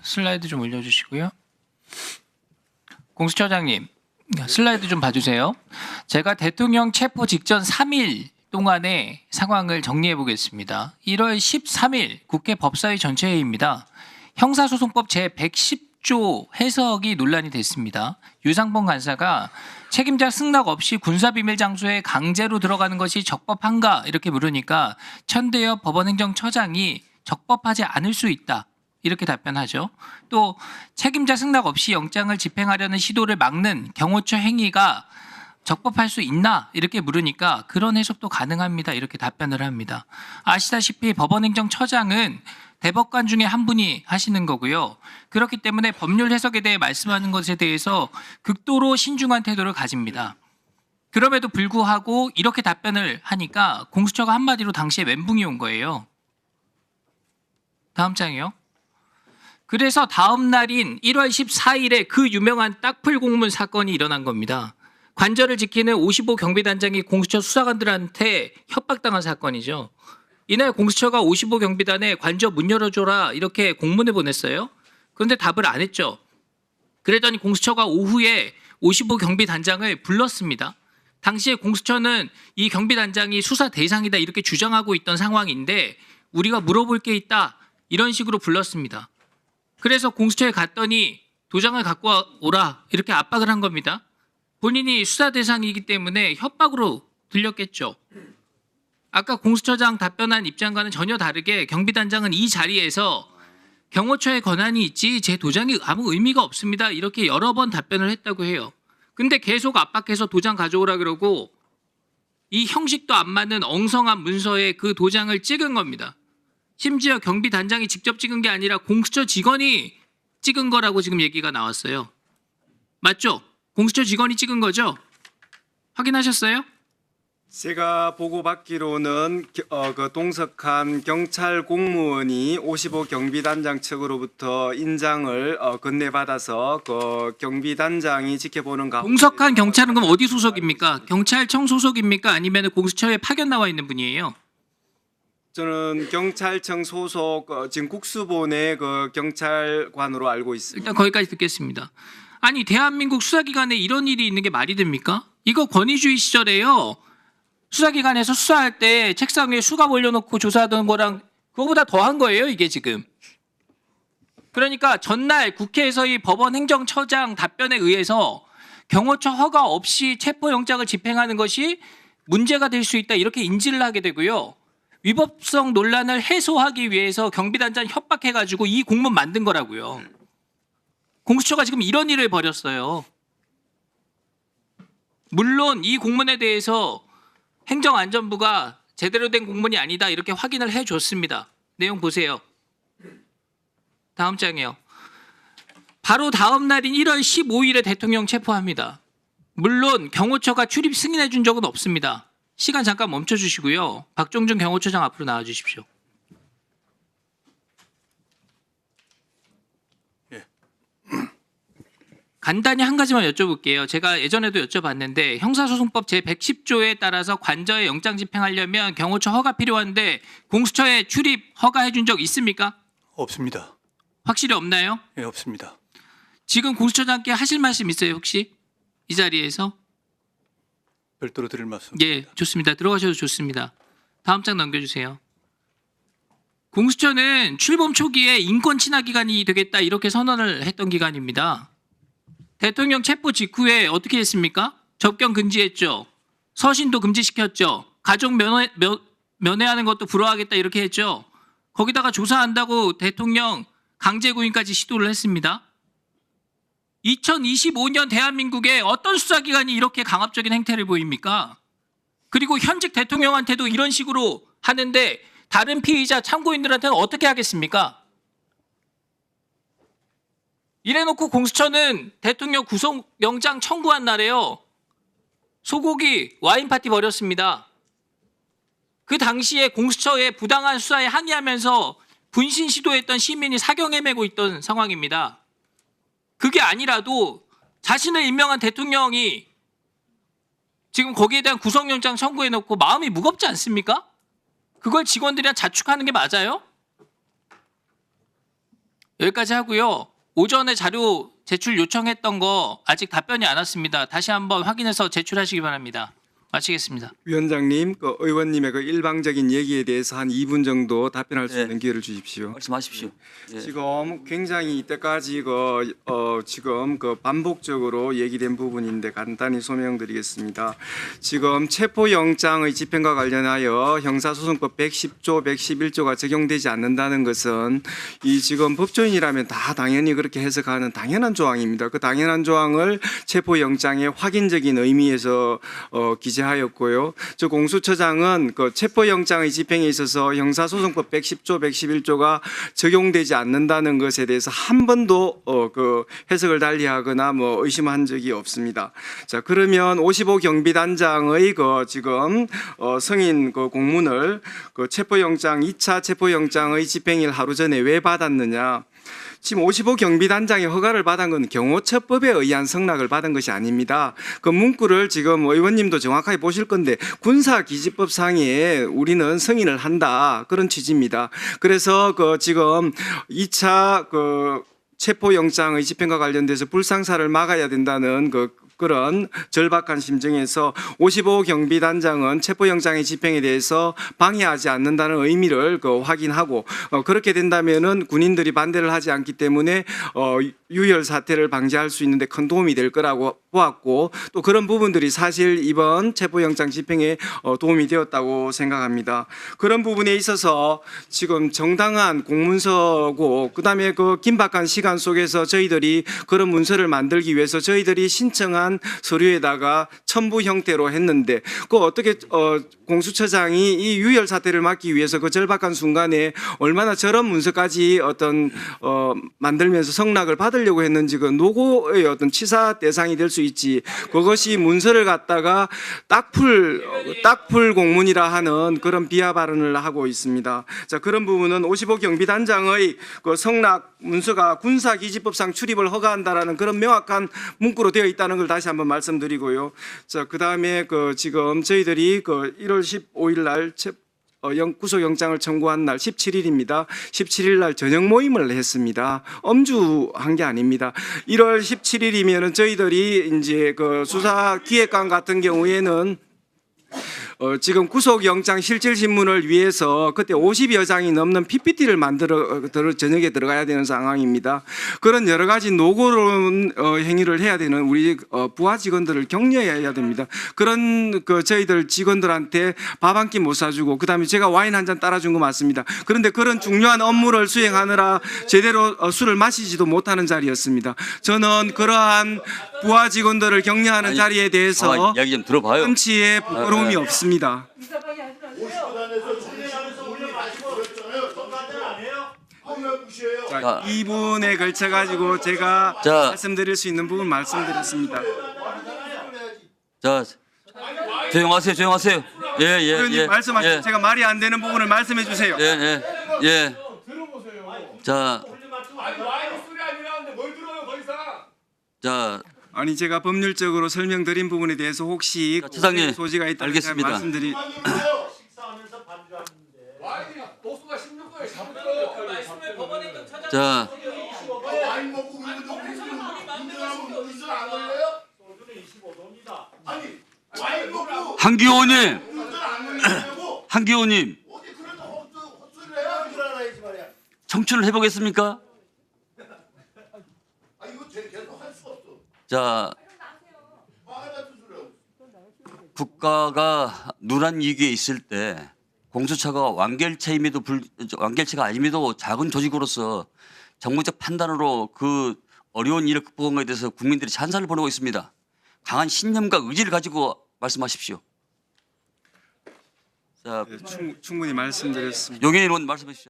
슬라이드 좀 올려주시고요. 공수처장님, 슬라이드 좀 봐주세요. 제가 대통령 체포 직전 3일 동안의 상황을 정리해 보겠습니다. 1월 13일 국회 법사위 전체회의입니다. 형사소송법 제110조 해석이 논란이 됐습니다. 유상범 간사가 책임자 승낙 없이 군사비밀 장소에 강제로 들어가는 것이 적법한가 이렇게 물으니까 천대엽 법원행정처장이 적법하지 않을 수 있다. 이렇게 답변하죠. 또 책임자 승낙 없이 영장을 집행하려는 시도를 막는 경호처 행위가 적법할 수 있나 이렇게 물으니까 그런 해석도 가능합니다. 이렇게 답변을 합니다. 아시다시피 법원행정처장은 대법관 중에 한 분이 하시는 거고요. 그렇기 때문에 법률 해석에 대해 말씀하는 것에 대해서 극도로 신중한 태도를 가집니다. 그럼에도 불구하고 이렇게 답변을 하니까 공수처가 한마디로 당시에 멘붕이 온 거예요. 다음 장이요. 그래서 다음 날인 1월 14일에 그 유명한 딱풀 공문 사건이 일어난 겁니다. 관절을 지키는 55 경비단장이 공수처 수사관들한테 협박당한 사건이죠. 이날 공수처가 55 경비단에 관저 문 열어줘라 이렇게 공문을 보냈어요. 그런데 답을 안 했죠. 그랬더니 공수처가 오후에 55 경비단장을 불렀습니다. 당시에 공수처는 이 경비단장이 수사 대상이다 이렇게 주장하고 있던 상황인데 우리가 물어볼 게 있다 이런 식으로 불렀습니다. 그래서 공수처에 갔더니 도장을 갖고 오라 이렇게 압박을 한 겁니다. 본인이 수사 대상이기 때문에 협박으로 들렸겠죠. 아까 공수처장 답변한 입장과는 전혀 다르게 경비단장은 이 자리에서 경호처의 권한이 있지 제 도장이 아무 의미가 없습니다. 이렇게 여러 번 답변을 했다고 해요. 근데 계속 압박해서 도장 가져오라 그러고 이 형식도 안 맞는 엉성한 문서에 그 도장을 찍은 겁니다. 심지어 경비단장이 직접 찍은 게 아니라 공수처 직원이 찍은 거라고 지금 얘기가 나왔어요. 맞죠? 공수처 직원이 찍은 거죠? 확인하셨어요? 제가 보고받기로는 그 동석한 경찰 공무원이 55 경비단장 측으로부터 인장을 건네받아서 그 경비단장이 지켜보는 가운데 동석한 경찰은 그럼 어디 소속입니까? 경찰청 소속입니까? 아니면 공수처에 파견 나와 있는 분이에요? 저는 경찰청 소속 지금 국수본의 그 경찰관으로 알고 있습니다. 일단 거기까지 듣겠습니다. 아니 대한민국 수사기관에 이런 일이 있는 게 말이 됩니까? 이거 권위주의 시절에요. 수사기관에서 수사할 때 책상 위에 수갑 올려놓고 조사하던 거랑 그거보다 더한 거예요 이게 지금. 그러니까 전날 국회에서의 법원행정처장 답변에 의해서 경호처 허가 없이 체포영장을 집행하는 것이 문제가 될 수 있다 이렇게 인지를 하게 되고요. 위법성 논란을 해소하기 위해서 경비단장 협박해가지고 이 공문 만든 거라고요. 공수처가 지금 이런 일을 벌였어요. 물론 이 공문에 대해서 행정안전부가 제대로 된 공문이 아니다 이렇게 확인을 해줬습니다. 내용 보세요. 다음 장이요. 바로 다음 날인 1월 15일에 대통령 체포합니다. 물론 경호처가 출입 승인해 준 적은 없습니다. 시간 잠깐 멈춰주시고요. 박종준 경호처장 앞으로 나와주십시오. 간단히 한 가지만 여쭤볼게요. 제가 예전에도 여쭤봤는데 형사소송법 제110조에 따라서 관저에 영장 집행하려면 경호처 허가 필요한데 공수처에 출입 허가해 준 적 있습니까? 없습니다. 확실히 없나요? 예, 없습니다. 지금 공수처장께 하실 말씀 있어요 혹시? 이 자리에서? 별도로 드릴 말씀. 예, 좋습니다. 들어가셔도 좋습니다. 다음 장 넘겨주세요. 공수처는 출범 초기에 인권 친화 기관이 되겠다 이렇게 선언을 했던 기관입니다. 대통령 체포 직후에 어떻게 했습니까? 접견 금지했죠. 서신도 금지시켰죠. 가족 면회하는 것도 불허하겠다 이렇게 했죠. 거기다가 조사한다고 대통령 강제 구인까지 시도를 했습니다. 2025년 대한민국에 어떤 수사기관이 이렇게 강압적인 행태를 보입니까? 그리고 현직 대통령한테도 이런 식으로 하는데 다른 피의자 참고인들한테는 어떻게 하겠습니까? 이래놓고 공수처는 대통령 구속영장 청구한 날에요. 소고기 와인 파티 벌였습니다. 그 당시에 공수처의 부당한 수사에 항의하면서 분신 시도했던 시민이 사경에 매고 있던 상황입니다. 그게 아니라도 자신을 임명한 대통령이 지금 거기에 대한 구속영장 청구해놓고 마음이 무겁지 않습니까? 그걸 직원들이랑 자축하는 게 맞아요? 여기까지 하고요. 오전에 자료 제출 요청했던 거 아직 답변이 안 왔습니다. 다시 한번 확인해서 제출하시기 바랍니다. 마치겠습니다. 위원장님, 그 의원님의 그 일방적인 얘기에 대해서 한 2분 정도 답변할 수 네. 있는 기회를 주십시오. 말씀하십시오. 예. 지금 굉장히 이때까지 지금 반복적으로 얘기된 부분인데 간단히 소명드리겠습니다. 지금 체포영장의 집행과 관련하여 형사소송법 110조, 111조가 적용되지 않는다는 것은 이 지금 법조인이라면 다 당연히 그렇게 해석하는 당연한 조항입니다. 그 당연한 조항을 체포영장의 확인적인 의미에서 기재하였고요. 저 공수처장은 그 체포영장의 집행에 있어서 형사소송법 110조, 111조가 적용되지 않는다는 것에 대해서 한 번도 그 해석을 달리하거나 뭐 의심한 적이 없습니다. 자, 그러면 55 경비단장의 그 지금 승인 그 공문을 그 체포영장 2차 체포영장의 집행일 하루 전에 왜 받았느냐? 지금 55 경비단장의 허가를 받은 건 경호처법에 의한 승낙을 받은 것이 아닙니다. 그 문구를 지금 의원님도 정확하게 보실 건데 군사기지법상에 우리는 승인을 한다 그런 취지입니다. 그래서 그 지금 2차 그 체포영장의 집행과 관련돼서 불상사를 막아야 된다는 그런 절박한 심정에서 55 경비단장은 체포영장의 집행에 대해서 방해하지 않는다는 의미를 확인하고 그렇게 된다면은 군인들이 반대를 하지 않기 때문에 유혈 사태를 방지할 수 있는데 큰 도움이 될 거라고 보았고 또 그런 부분들이 사실 이번 체포영장 집행에 도움이 되었다고 생각합니다. 그런 부분에 있어서 지금 정당한 공문서고 그다음에 그 긴박한 시간 속에서 저희들이 그런 문서를 만들기 위해서 저희들이 신청한 서류에다가 첨부 형태로 했는데 그 어떻게 공수처장이 이 유혈 사태를 막기 위해서 그 절박한 순간에 얼마나 저런 문서까지 만들면서 성낙을 받으려고 했는지 그 노고의 어떤 치사 대상이 될 수 있지. 그것이 문서를 갖다가 딱풀 공문이라 하는 그런 비하 발언을 하고 있습니다. 자, 그런 부분은 55 경비단장의 그 성낙 문서가 군사기지법상 출입을 허가한다라는 그런 명확한 문구로 되어 있다는 걸 다시 한번 말씀드리고요. 자, 그다음에 지금 저희들이 1월 15일 날 구속영장을 청구한 날 17일입니다. 17일 날 저녁 모임을 했습니다. 엄주한 게 아닙니다. 1월 17일이면은 저희들이 이제 수사기획관 같은 경우에는 지금 구속영장 실질신문을 위해서 그때 50여 장이 넘는 PPT를 만들어 저녁에 들어가야 되는 상황입니다. 그런 여러 가지 노고로운 행위를 해야 되는 우리 부하 직원들을 격려해야 됩니다. 그런 저희들 직원들한테 밥 한 끼 못 사주고 그다음에 제가 와인 한 잔 따라준 거 맞습니다. 그런데 그런 중요한 업무를 수행하느라 제대로 술을 마시지도 못하는 자리였습니다. 저는 그러한 부하 직원들을 격려하는 자리에 대해서 이야기 좀 들어봐요. 한치의 부끄러움이 없습니다. 자, 2분에 걸쳐 가지고 제가 말씀드릴 수 있는 부분 말씀드렸습니다. 자, 조용하세요. 의원님 말씀하시죠. 제가 말이 안 되는 부분을 말씀해 주세요. 예. 자, 아니 제가 법률적으로 설명드린 부분에 대해서 혹시 자, 차장님, 소지가 있다면 알겠습니다. 말씀드리. 자, 한기호님, 청춘을 해보겠습니까? 자, 국가가 누란 위기에 있을 때 공수처가 완결체가 아님에도 작은 조직으로서 정무적 판단으로 그 어려운 일을 극복한 것에 대해서 국민들이 찬사를 보내고 있습니다. 강한 신념과 의지를 가지고 말씀하십시오. 자, 충분히 말씀드렸습니다. 용해인 의원 말씀해 주시죠.